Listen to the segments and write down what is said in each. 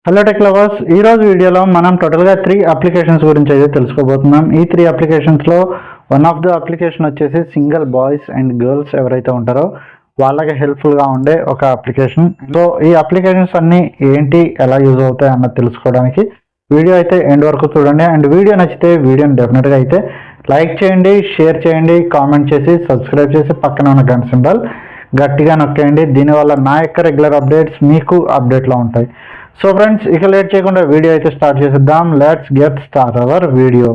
Hello tech lovers, ఈ రోజు వీడియోలో మనం టోటల్గా 3 అప్లికేషన్స్ గురించి అయితే తెలుసుకోబోతున్నాం. ఈ 3 అప్లికేషన్స్లో వన్ ఆఫ్ ద అప్లికేషన్ వచ్చేసి సింగిల్ బాయ్స్ అండ్ గర్ల్స్ ఎవరైతే ఉంటారో వాళ్ళకి హెల్ప్ఫుల్గా ఉండే ఒక అప్లికేషన్. సో ఈ అప్లికేషన్స్ అన్నీ ఏంటి, ఎలా యూజ్ అవుతాయి అన్నది తెలుసుకోవడానికి వీడియో అయితే ఎండ్ వరకు చూడండి. అండ్ వీడియో నచ్చితే వీడియోని డెఫినెట్గా అయితే లైక్ చేయండి, షేర్ చేయండి, కామెంట్ చేసి సబ్స్క్రైబ్ చేసి పక్కన ఉన్న గంట సింబల్ గట్టిగా నొక్కేయండి. దీనివల్ల నా యొక్క రెగ్యులర్ అప్డేట్స్ మీకు అప్డేట్లో ఉంటాయి. సో ఫ్రెండ్స్, ఇక లేట్ చేయకుండా వీడియో అయితే స్టార్ట్ చేసేద్దాం. Let's get start our video.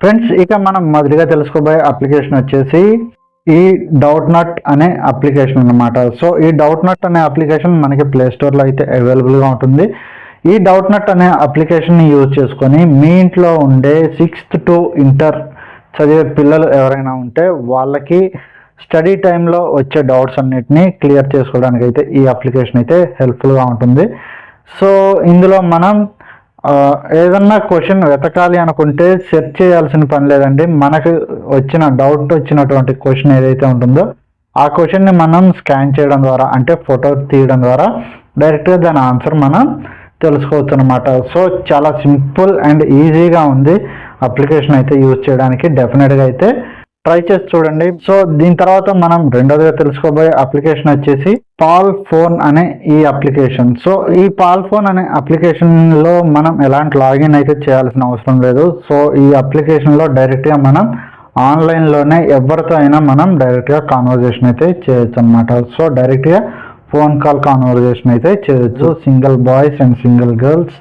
Friends, ఇక మనం మొదటిగా తెలుసుకోబోయే అప్లికేషన్ వచ్చేసి ఈ డౌట్ నట్ అనే అప్లికేషన్ అన్నమాట. సో ఈ డౌట్ నట్ అనే అప్లికేషన్ మనకి ప్లే స్టోర్లో అయితే అవైలబుల్గా ఉంటుంది. ఈ డౌట్ నట్ అనే అప్లికేషన్ని యూజ్ చేసుకొని మీ ఇంట్లో ఉండే 6th to ఇంటర్ చదివే పిల్లలు ఎవరైనా ఉంటే వాళ్ళకి స్టడీ టైంలో వచ్చే డౌట్స్ అన్నిటినీ క్లియర్ చేసుకోవడానికి అయితే ఈ అప్లికేషన్ అయితే హెల్ప్ఫుల్గా ఉంటుంది. సో ఇందులో మనం ఏదన్నా క్వశ్చన్ వెతకాలి అనుకుంటే సెర్చ్ చేయాల్సిన పని లేదండి. మనకు వచ్చినటువంటి క్వశ్చన్ ఏదైతే ఉంటుందో ఆ క్వశ్చన్ని మనం స్కాన్ చేయడం ద్వారా, అంటే ఫోటో తీయడం ద్వారా డైరెక్ట్గా దాని ఆన్సర్ మనం తెలుసుకోవచ్చు అనమాట. సో చాలా సింపుల్ అండ్ ఈజీగా ఉంది అప్లికేషన్ అయితే యూజ్ చేయడానికి. డెఫినెట్గా అయితే ట్రై చేసి చూడండి. సో దీని తర్వాత మనం రెండోదిగా తెలుసుకోబోయే అప్లికేషన్ వచ్చేసి పాల్ ఫోన్ అనే ఈ అప్లికేషన్. సో ఈ పాల్ ఫోన్ అనే అప్లికేషన్లో మనం ఎలాంటి లాగిన్ అయితే చేయాల్సిన అవసరం లేదు. సో ఈ అప్లికేషన్లో డైరెక్ట్గా మనం ఆన్లైన్లోనే ఎవరితో అయినా మనం డైరెక్ట్గా కాన్వర్జేషన్ అయితే చేయొచ్చు అనమాట. సో డైరెక్ట్గా ఫోన్ కాల్ కాన్వర్జేషన్ అయితే చేయొచ్చు. Single boys and single girls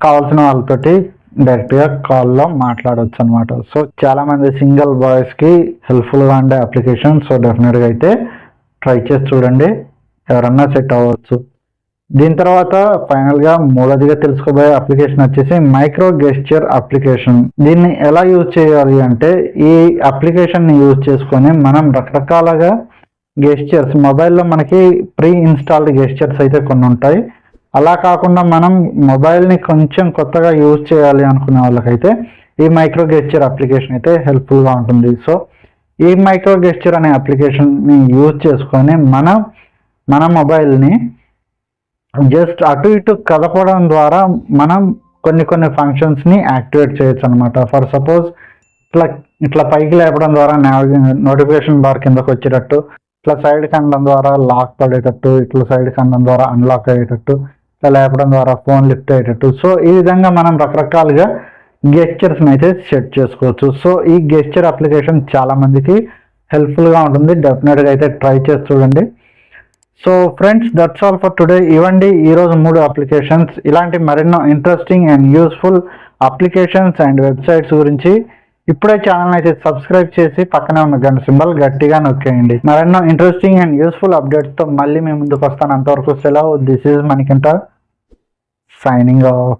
కావాల్సిన వాళ్ళతోటి డైరెక్ట్గా కాల్లో మాట్లాడవచ్చు అనమాట. సో చాలామంది సింగిల్ బాయ్స్కి హెల్ప్ఫుల్గా ఉండే అప్లికేషన్. సో డెఫినెట్గా అయితే ట్రై చేసి చూడండి, ఎవరన్నా సెట్ అవ్వచ్చు. దీని తర్వాత ఫైనల్గా మూడోదిగా తెలుసుకోబోయే అప్లికేషన్ వచ్చేసి మైక్రో గెస్చర్ అప్లికేషన్. దీన్ని ఎలా యూజ్ చేయాలి అంటే, ఈ అప్లికేషన్ని యూజ్ చేసుకొని మనం రకరకాలుగా గెస్చర్స్, మొబైల్లో మనకి ప్రీ ఇన్స్టాల్డ్ గెస్చర్స్ అయితే కొన్ని ఉంటాయి. అలా కాకుండా మనం మొబైల్ని కొంచెం కొత్తగా యూజ్ చేయాలి అనుకునే వాళ్ళకైతే ఈ మైక్రో గెస్చర్ అప్లికేషన్ అయితే హెల్ప్ఫుల్గా ఉంటుంది. సో ఈ మైక్రో గెస్చర్ అనే అప్లికేషన్ని యూజ్ చేసుకొని మన మొబైల్ని జస్ట్ అటు ఇటు కదపడం ద్వారా మనం కొన్ని ఫంక్షన్స్ని యాక్టివేట్ చేయొచ్చు అనమాట. ఫర్ సపోజ్ ఇట్లా పైకి లేపడం ద్వారా నోటిఫికేషన్ బార్ కిందకు వచ్చేటట్టు, ఇట్లా సైడ్ కండం ద్వారా లాక్ పడేటట్టు, ఇట్లా సైడ్ కండం ద్వారా అన్లాక్ అయ్యేటట్టు, ఇట్లా లేపడం ద్వారా ఫోన్ లిఫ్ట్ అయ్యేటట్టు. సో ఈ విధంగా మనం రకరకాలుగా గెస్చర్స్ని అయితే సెట్ చేసుకోవచ్చు. సో ఈ గెస్చర్ అప్లికేషన్ చాలామందికి హెల్ప్ఫుల్గా ఉంటుంది. డెఫినెట్గా అయితే ట్రై చేసి చూడండి. So friends, that's all for today. ఇవ్వండి ఈరోజు 3 అప్లికేషన్స్. ఇలాంటి మరెన్నో interesting and useful applications and websites గురించి ఇప్పుడే ఛానల్ అయితే సబ్స్క్రైబ్ చేసి పక్కనే ఉన్న గంట సింబల్ గట్టిగా నొక్కేయండి. మరెన్నో ఇంట్రెస్టింగ్ అండ్ యూస్ఫుల్ అప్డేట్స్తో మళ్ళీ మీ ముందుకు వస్తాను. అంతవరకు సెలవు. This is Manikanta signing off.